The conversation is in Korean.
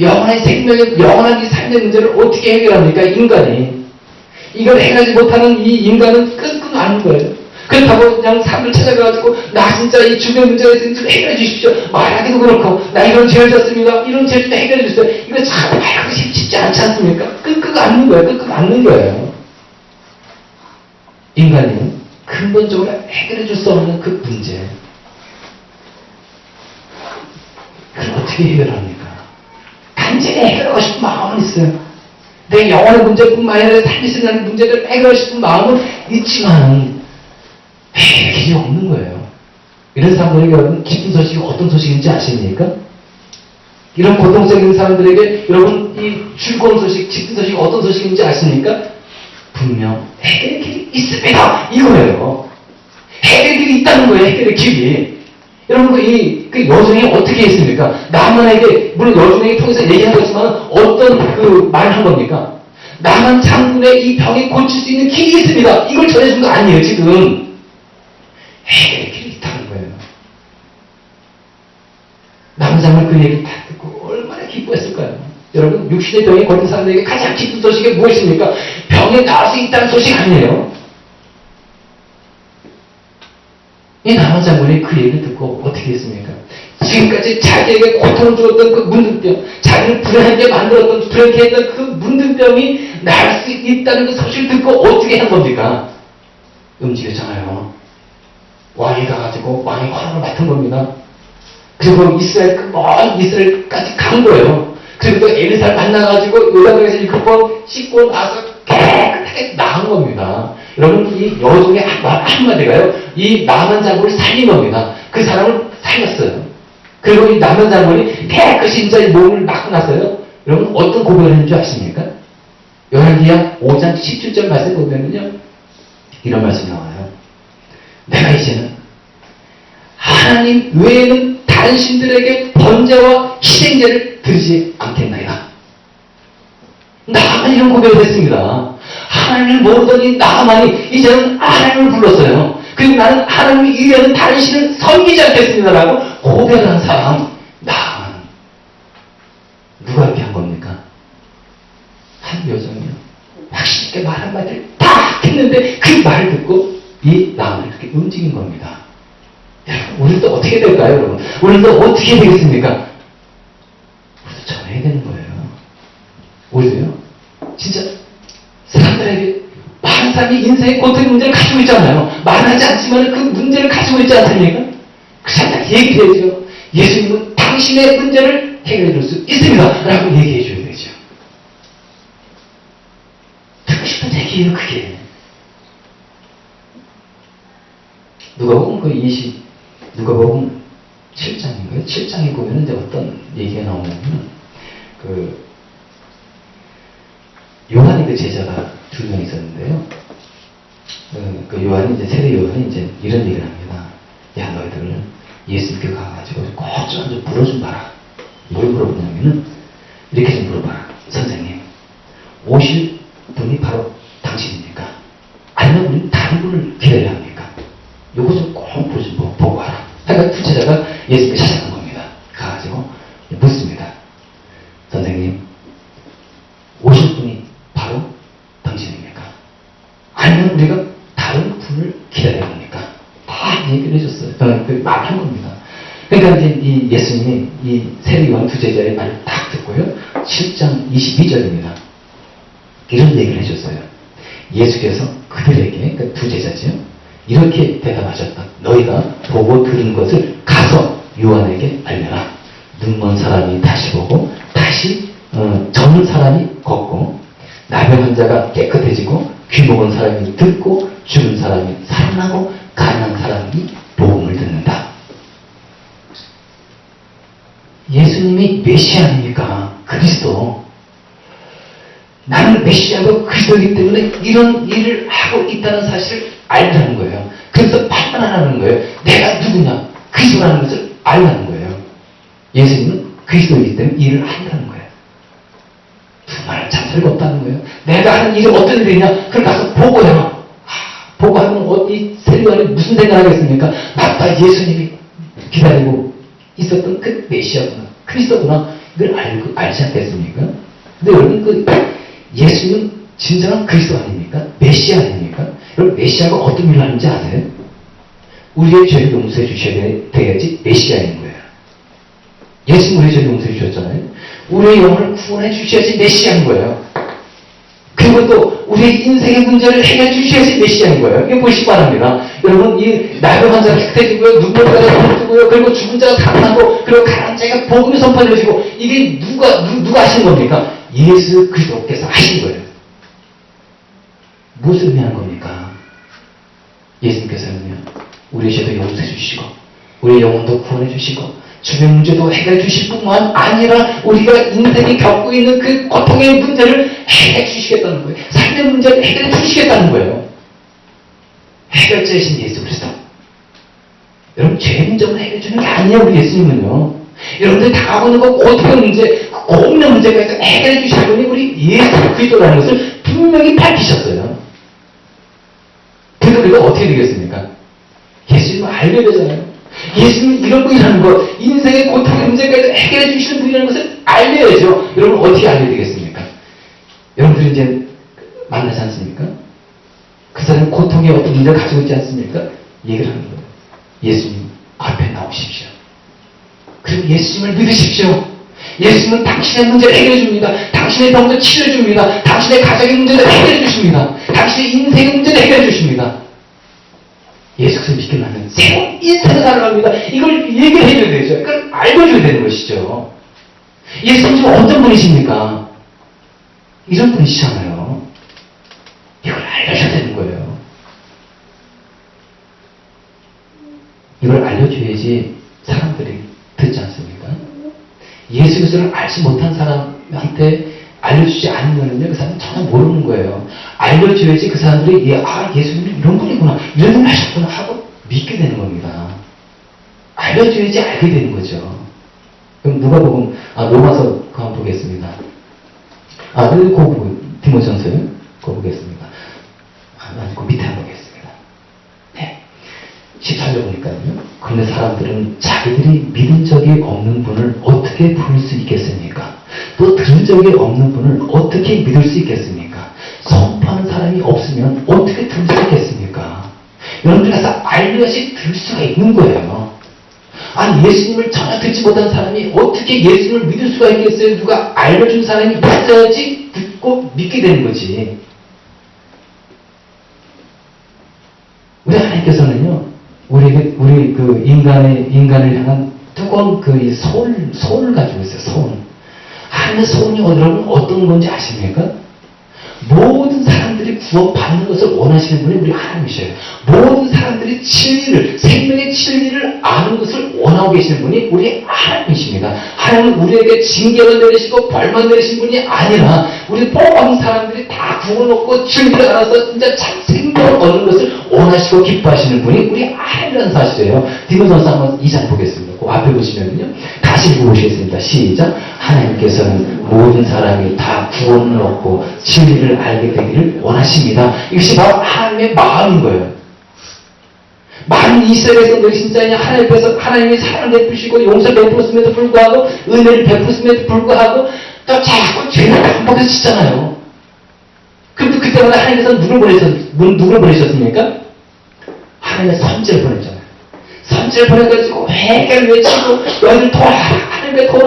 영원한 생명의, 영원한 이 삶의 문제를 어떻게 해결합니까? 인간이. 이걸 해결하지 못하는 이 인간은 끙끙 앓는 거예요. 그렇다고 그냥 삶을 찾아가지고 나 진짜 이 주변 문제가 있으니 좀 해결해 주십시오. 말하기도 그렇고 나 이런 죄를 졌습니다. 이런 죄를 좀 해결해 주세요. 이거 참 말하기 쉽지 않지 않습니까? 끙끙 앓는 거예요. 끙끙 앓는 거예요. 인간은 근본적으로 해결해 줄 수 없는 그 문제. 그걸 어떻게 해결합니까? 간절히 해결하고 싶은 마음은 있어요. 내 영혼의 문제뿐만 아니라 삶이 생기는 문제를 해결하고 싶은 마음은 있지만 해결이 없는 거예요. 이런 사람들에게 여러분 기쁜 소식이 어떤 소식인지 아십니까? 이런 고통적인 사람들에게 여러분 이 즐거운 소식, 기쁜 소식이 어떤 소식인지 아십니까? 분명 해결의 길이 있습니다. 이거예요. 해결의 길이 있다는 거예요. 해결의 길이. 여러분 그 여종이 어떻게 했습니까? 나만에게 물론 여종에게 통해서 얘기한 거지만 어떤 그 말을 한 겁니까? 나만 장군의 이 병이 고칠 수 있는 길이 있습니다. 이걸 전해준 거 아니에요. 지금 해결의 길이 있다는 거예요. 남장은 그 얘기를 다 듣고 얼마나 기뻐했을까요? 여러분 육신의 병에 걸린 사람들에게 가장 기쁜 소식이 무엇입니까? 병에 나을 수 있다는 소식 아니에요? 이 남한 장군이 그 얘기를 듣고 어떻게 했습니까? 지금까지 자기에게 고통을 주었던 그 문둥병, 자기를 불안하게 만들었던, 불안하게 했던 그 문둥병이 나을 수 있다는 그 소식을 듣고 어떻게 한 겁니까? 움직였잖아요. 왕이 가가지고 왕이 허락을 맡은 겁니다. 그리고 이스라엘, 먼 이스라엘까지 간 거예요. 그리고 또 엘리사를 만나가지고 요단강에서 7번 씻고 나서 깨끗하게 나은 겁니다. 여러분 이 여종의 한마디가요. 이 나만 장군을 살린 겁니다. 그 사람을 살렸어요. 그리고 이 나만 장군이 깨끗이 진짜 이 몸을 닦고 나서요. 여러분 어떤 고백을 했는 줄 아십니까? 열왕기하 5장 17절 말씀 보면요. 이런 말씀이 나와요. 내가 이제는 하나님 외에는 다른 신들에게 번제와 희생제를 드리지 않겠나이다. 나만 이런 고백을 했습니다. 하나님을 모르더니 나만이 이제는 하나님을 불렀어요. 그리고 나는 하나님 이외에는 다른 신을 섬기지 않겠습니다라고 고백을 한 사람 나만. 누가 이렇게 한 겁니까? 한 여성이요. 확신 있게 말 한마디를 딱 했는데 그 말을 듣고 이 나만이 그렇게 움직인 겁니다. 여러분 우리도 어떻게 될까요? 여러분 우리도 어떻게 되겠습니까? 우리도 전해야 되는 거예요. 우리도요 진짜 사람들에게 많은 사람이 인생의 고통의 문제를 가지고 있잖아요. 말하지 않지만 그 문제를 가지고 있지 않습니까? 그 사람들한테 얘기해야죠. 예수님은 당신의 문제를 해결해 줄 수 있습니다. 라고 얘기해 줘야 되죠. 듣고 싶은 얘기예요. 그게. 누가복음 누가복음 7장인가요? 7장에 보면 이제 어떤 얘기가 나오냐면 요한이 그 제자가 2명 있었는데요. 그 요한이 이제 세례 요한이 이제 이런 얘기를 합니다. 야 너희들 예수님께 가가지고 꼭 좀 물어 좀 봐라. 뭘 물어보냐면은 이렇게 좀 물어봐라. 선생님 오실 분이 바로 당신입니까? 아니면 우리 다른 분을 기다려야 합니까? 요거 좀 꼭 보고 와라. 그러니까 두 제자가 예수님께 찾아간 겁니다. 가가지고 묻습니다. 선생님 오실 분이 바로 당신입니까? 아니면 우리가 다른 분을 기다려야 합니까? 다 얘기를 해줬어요. 저는 그 말한 겁니다. 그러니까 이제 이 예수님이 이 세례 요한 두 제자의 말을 딱 듣고요. 7장 22절입니다. 이런 얘기를 해줬어요. 예수께서 그들에게, 그 두 제자지요. 이렇게 대답하셨다. 너희가 보고 들은 것을 가서 요한에게 알려라. 눈먼 사람이 다시 보고 다시 젊은 사람이 걷고 나병 환자가 깨끗해지고 귀 먹은 사람이 듣고 죽은 사람이 살아나고 가난한 사람이 복음을 듣는다. 예수님이 메시아 아닙니까? 그리스도. 나는 메시아고 그리스도이기 때문에 이런 일을 하고 있다는 사실을 알라는 거예요. 그래서 판단하라는 거예요. 내가 누구냐? 그리스도라는 것을 알라는 거예요. 예수님은 그리스도이기 때문에 일을 한다는 거예요. 두 말을 잠자리가 없다는 거예요. 내가 하는 일이 어떤 일이냐? 그걸 가서 보고해라. 보고하면 이 세리완이 무슨 생각을 하겠습니까? 맞다, 예수님이 기다리고 있었던 그 메시아구나, 그리스도구나. 이걸 알지 않겠습니까? 근데 여러분, 예수님은 진정한 그리스도 아닙니까? 메시아 아닙니까? 여러분, 메시아가 어떤 일을 하는지 아세요? 우리의 죄를 용서해 주셔야 돼야지 메시아인 거예요. 예수님 우리의 죄를 용서해 주셨잖아요. 우리의 영혼을 구원해 주셔야지 메시아인 거예요. 그리고 또 우리의 인생의 문제를 해결해 주셔야지 메시아인 거예요. 이게 보시기 바랍니다. 여러분, 이 나병 환자가 획득해지고요, 눈물가가 흩어지고요, 그리고 죽은 자가 살아나고, 그리고 가난한 자가 복음이 선포되어지고, 이게 누가 하신 겁니까? 예수 그리스도께서 하신 거예요. 무엇을 의미하는 겁니까? 예수님께서는요, 우리의 죄도 용서해 주시고, 우리의 영혼도 구원해 주시고, 주변 문제도 해결해 주실 뿐만 아니라 우리가 인생이 겪고 있는 그 고통의 문제를 해결해 주시겠다는 거예요. 삶의 문제를 해결해 주시겠다는 거예요. 해결자이신 예수 그리스도. 여러분, 죄 문제만 해결해 주는 게 아니에요, 우리 예수님은요. 여러분들이 당하고 있는 그 고통의 문제, 고민의 문제까지 해결해 주실 분이 우리 예수 그리스도라는 것을 분명히 밝히셨어요. 그래서 우리가 어떻게 되겠습니까? 예수님을 알게 되잖아요. 예수님은 이런 분이라는 것, 인생의 고통의 문제까지 해결해 주시는 분이라는 것을 알려야죠. 여러분, 어떻게 알게 되겠습니까? 여러분들이 이제 만나지 않습니까? 그 사람이 고통의 어떤 문제를 가지고 있지 않습니까? 얘기를 하는 거예요. 예수님 앞에 나오십시오. 그리고 예수님을 믿으십시오. 예수님은 당신의 문제를 해결해 줍니다. 당신의 병도 치료해 줍니다. 당신의 가정의 문제를 해결해 주십니다. 당신의 인생의 문제를 해결해 주십니다. 예수 그리스도 믿고 나면 새로운 인생을 살아갑니다. 이걸 얘기를 해줘야 되죠. 이걸 알려줘야 되는 것이죠. 예수님 지금 어떤 분이십니까? 이런 분이시잖아요. 이걸 알려줘야 되는 거예요. 이걸 알려줘야지 사람들이 듣지 않습니까? 예수 그리스도를 알지 못한 사람한테 알려주지 않으면요, 그 사람은 전혀 모르는 거예요. 알려줘야지 그 사람들이, 예수님이 이런 분이구나, 이런 분 하셨구나 하고 믿게 되는 겁니다. 알려줘야지 알게 되는 거죠. 그럼 누가복음, 로마서 그거 한번 보겠습니다. 디모전서요? 그거 보겠습니다. 그 밑에 한번 보겠습니다. 네. 14절 보니까요. 그런데 사람들은 자기들이 믿은 적이 없는 분을 어떻게 부를 수 있겠습니까? 또 들은 적이 없는 분을 어떻게 믿을 수 있겠습니까? 선포하는 사람이 없으면 어떻게 들을 수 있겠습니까? 여러분들께서 알려야지 들을 수가 있는 거예요. 아니, 예수님을 전혀 듣지 못한 사람이 어떻게 예수님을 믿을 수가 있겠어요? 누가 알려준 사람이 있어야지 듣고 믿게 되는 거지. 우리 하나님께서는요, 우리 그 인간을 향한 뜨거운 그 소원을 가지고 있어요, 소원. 하나님의 소원이 어떤 건지 아십니까? 모든 사람들이 구원받는 것을 원하시는 분이 우리 하나님이셔요. 모든 사람들이 진리를, 생명의 진리를 아는 것을 원하고 계시는 분이 우리 하나님이십니다. 하나님은 우리에게 징계를 내리시고 벌만 내리신 분이 아니라 우리 모든 사람들이 다 구원을 얻고 진리를 알아서 진짜 참 생명을 얻는 것을 원하시고 기뻐하시는 분이 우리 하나님이라는 사실이에요. 디모전서 한번 2장 보겠습니다. 그 앞에 보시면요, 다시 읽어보시겠습니다. 시작. 하나님께서는 모든 사람이 다 구원을 얻고 진리를 알게 되기를 원하십니다. 이것이 바로 하나님의 마음인 거예요. 많은 이스라엘 백성들이 진짜 하나님이 사랑을 베푸시고 용서를 베푸었음에도 불구하고 은혜를 베푸었음에도 불구하고 또 자꾸 죄를 반복해서 짓잖아요. 그런데 그때마다 하나님께서 누구를 보내셨습니까? 하나님의 선지를 보냈잖아요. 선지를 보내가지고 회개를 외치고 너희들 돌아라, 하나님의